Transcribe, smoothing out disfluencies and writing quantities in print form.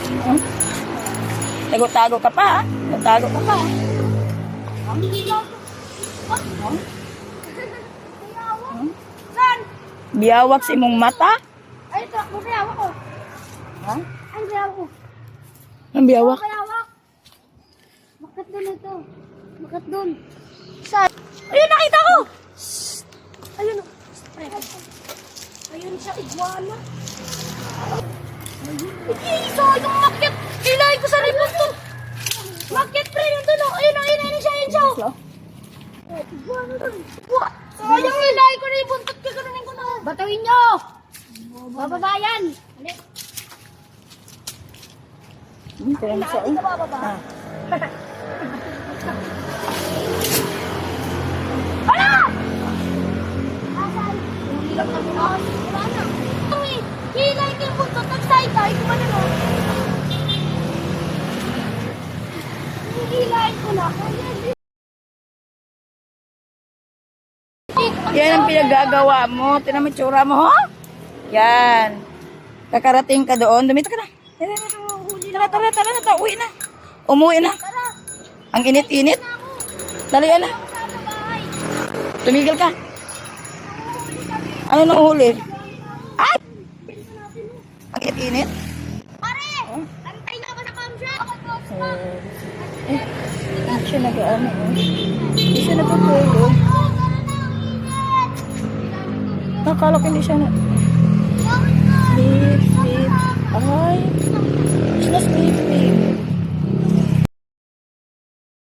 Hmm? Tago-tago ka pa, ha? Tago ka pa. Saan? Biyawak sa imong mata? Ay, ito. Magayawak ko. Ha? Ay, magayawak ko. Ang biyawak? Magayawak. Bakit doon ito? Bakit doon? Saan? Ayun, nakita ko! Ayun. Ayun siya, iguana. Isa, yung makit. Kailangan ko sa remote to. Makit, pre, nandun o. Ayun siya, ayun siya. Iguana doon. Sayang, kailangan ko na yung buntot ko. Ganunin ko na. Batawin nyo. Bababayan. Hali. Kaya mo siya, Hindi ka bababa. Ah. Hala! Asan? Hindi lang kami na. Wala na. Hilay ko yung buntot. Nag-side-eye. Kumano. Hilay ko na. Yan ang pinagagawa mo. Tinan mo yung tsura mo, ho? Yan. Kakarating ka doon. Dumito ka na. Tara na. Uwi na. Umuwi na. Tara. Ang init-init. Dalian na. Sa bahay. Tumigil ka. Ano nang uhuli? Ay! Ang init-init. Pare! Antay na ba sa camshot? Hindi siya nag-ano. Hindi siya natutulog. Nakala ko hindi siya na... Sleep. Ay. She's not sleeping.